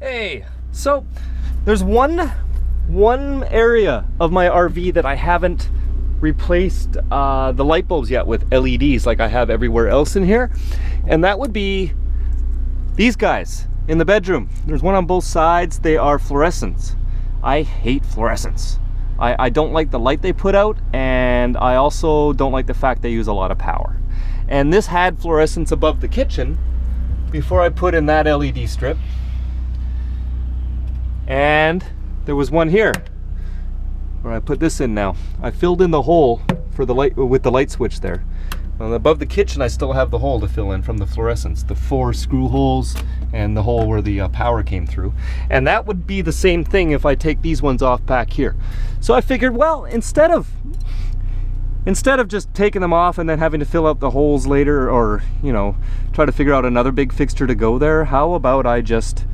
Hey, so there's one area of my RV that I haven't replaced the light bulbs yet with LEDs like I have everywhere else in here, and that would be these guys in the bedroom. There's one on both sides. They are fluorescents. I hate fluorescents. I don't like the light they put out, and I also don't like the fact they use a lot of power. And this had fluorescents above the kitchen before I put in that LED strip. And there was one here where I put this in now. I filled in the hole for the light with the light switch there. And above the kitchen I still have the hole to fill in from the fluorescents, the 4 screw holes and the hole where the power came through. And that would be the same thing if I take these ones off back here. So I figured, well, instead of just taking them off and then having to fill out the holes later, or, you know, try to figure out another big fixture to go there, how about I just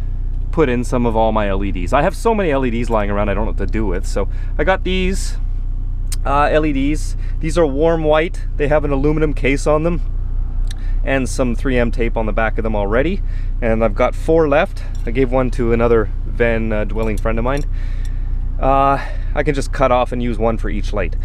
put in some of all my LEDs. I have so many LEDs lying around I don't know what to do with. So I got these LEDs. These are warm white. They have an aluminum case on them and some 3M tape on the back of them already. And I've got 4 left. I gave one to another van dwelling friend of mine. I can just cut off and use one for each light.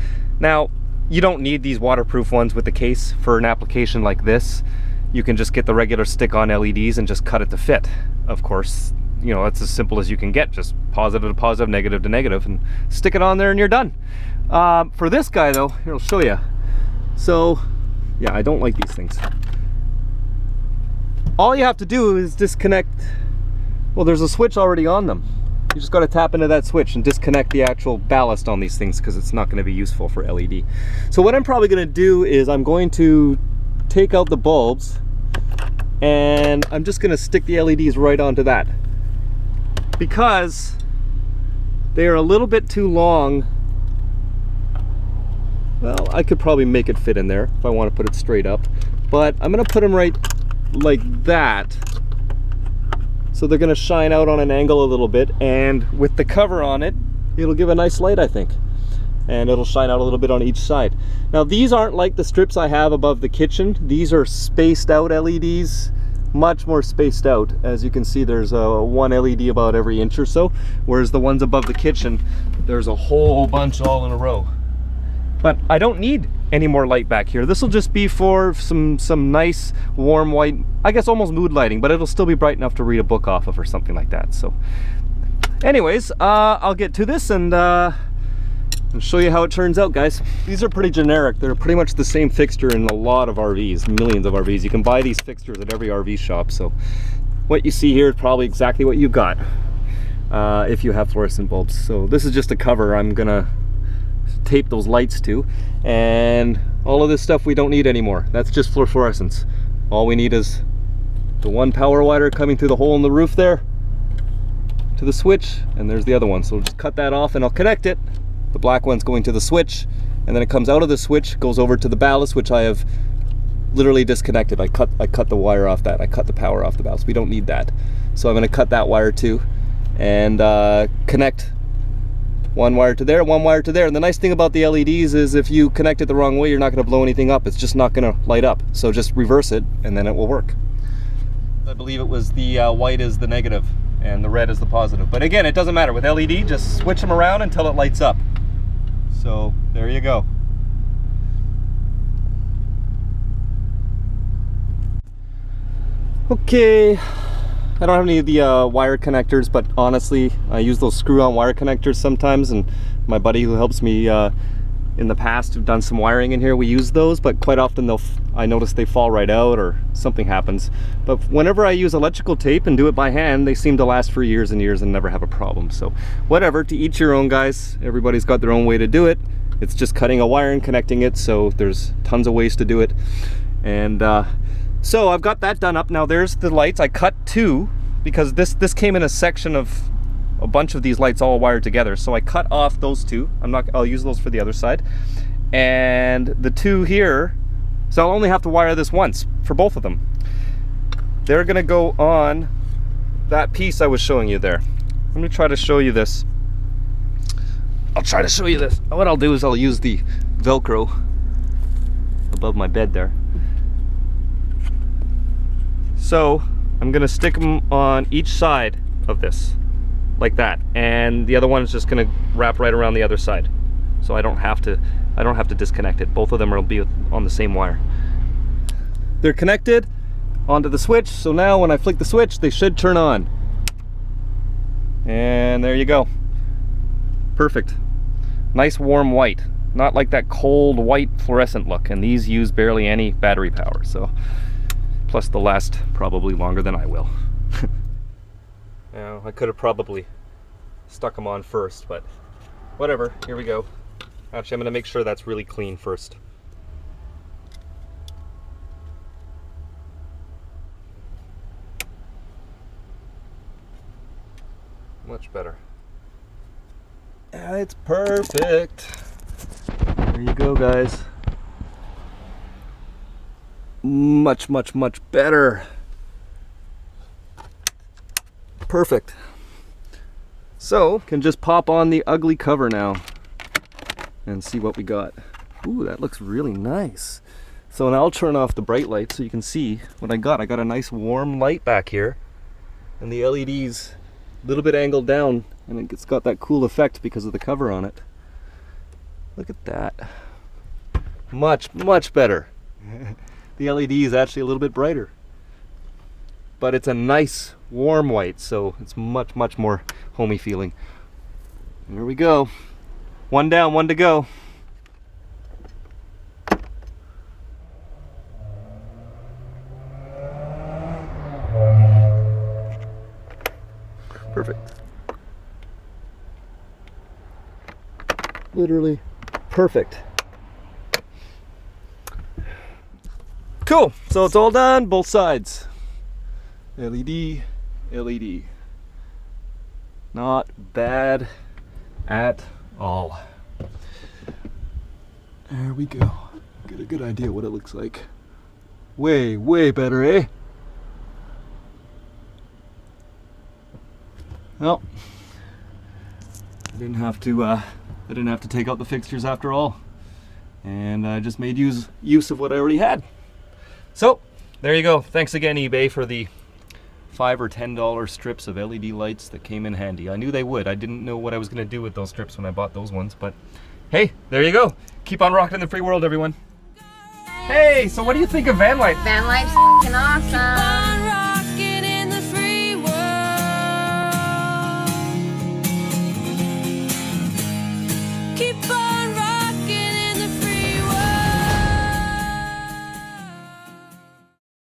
Now, you don't need these waterproof ones with the case for an application like this. You can just get the regular stick-on LEDs and just cut it to fit. Of course, you know, it's as simple as you can get. Just positive to positive, negative to negative, and stick it on there and you're done. For this guy though, here, I'll show you. So, yeah, I don't like these things. All you have to do is disconnect, well, there's a switch already on them. You just got to tap into that switch and disconnect the actual ballast on these things, because it's not going to be useful for LED. So what I'm probably going to do is I'm going to take out the bulbs and I'm just going to stick the LEDs right onto that, because they are a little bit too long. Well, I could probably make it fit in there if I want to put it straight up, but I'm going to put them right like that, so they're going to shine out on an angle a little bit, and with the cover on it, it'll give a nice light, I think, and it'll shine out a little bit on each side. Now, these aren't like the strips I have above the kitchen. These are spaced out LEDs, much more spaced out. As you can see, there's one LED about every inch or so, whereas the ones above the kitchen, there's a whole bunch all in a row. But I don't need any more light back here. This will just be for some nice warm white, I guess almost mood lighting, but it'll still be bright enough to read a book off of or something like that. So anyways, I'll get to this and I'll show you how it turns out, guys. These are pretty generic. They're pretty much the same fixture in a lot of RVs, millions of RVs. You can buy these fixtures at every RV shop. So what you see here is probably exactly what you got if you have fluorescent bulbs. So this is just a cover I'm gonna tape those lights to, and all of this stuff we don't need anymore. That's just for fluorescents. All we need is the one power wire coming through the hole in the roof there to the switch, and there's the other one. So we'll just cut that off and I'll connect it. The black one's going to the switch, and then it comes out of the switch, goes over to the ballast, which I have literally disconnected. I cut the wire off that. I cut the power off the ballast. We don't need that. So I'm going to cut that wire too and connect one wire to there, one wire to there. And the nice thing about the LEDs is if you connect it the wrong way, you're not going to blow anything up. It's just not going to light up. So just reverse it and then it will work. I believe it was the white is the negative and the red is the positive. But again, it doesn't matter. With LED, just switch them around until it lights up. So there you go. Okay. I don't have any of the wire connectors, but honestly, I use those screw-on wire connectors sometimes, and my buddy who helps me in the past have done some wiring in here. We use those, but quite often I notice they fall right out or something happens. But whenever I use electrical tape and do it by hand, they seem to last for years and years and never have a problem. So whatever, to each your own, guys. Everybody's got their own way to do it. It's just cutting a wire and connecting it, so there's tons of ways to do it. And so I've got that done up. Now there's the lights. I cut 2 because this came in a section of a bunch of these lights all wired together. So I cut off those 2. I'll use those for the other side. And the 2 here, so I'll only have to wire this once for both of them. They're gonna go on that piece I was showing you there. Let me try to show you this. I'll try to show you this. What I'll do is I'll use the Velcro above my bed there. So I'm gonna stick them on each side of this, like that, and the other one is just gonna wrap right around the other side, so I don't have to disconnect it. Both of them will be on the same wire. They're connected onto the switch, so now when I flick the switch, they should turn on. And there you go. Perfect. Nice warm white. Not like that cold white fluorescent look, and these use barely any battery power, so plus they'll last probably longer than I will. Now, I could have probably stuck them on first, but whatever, here we go. Actually, I'm going to make sure that's really clean first. Much better. It's perfect. There you go, guys. Much, much, much better. Perfect. So, can just pop on the ugly cover now and see what we got. Ooh, that looks really nice. So now I'll turn off the bright light so you can see what I got. I got a nice warm light back here, and the LED's a little bit angled down, and it's got that cool effect because of the cover on it. Look at that. Much, much better. The LED is actually a little bit brighter, but it's a nice warm white, so it's much, much more homey feeling. There we go. One down, one to go. Perfect. Literally perfect. Cool, so it's all done, both sides. LED, LED. Not bad at all. There we go. Get a good idea what it looks like. Way, way better, eh? Well, I didn't have to take out the fixtures after all, and I just made use of what I already had. So there you go. Thanks again, eBay, for the $5 or $10 strips of LED lights that came in handy. I knew they would. I didn't know what I was going to do with those strips when I bought those ones, but hey, there you go. Keep on rocking in the free world, everyone. Hey, so what do you think of van life? Van life's f***ing awesome.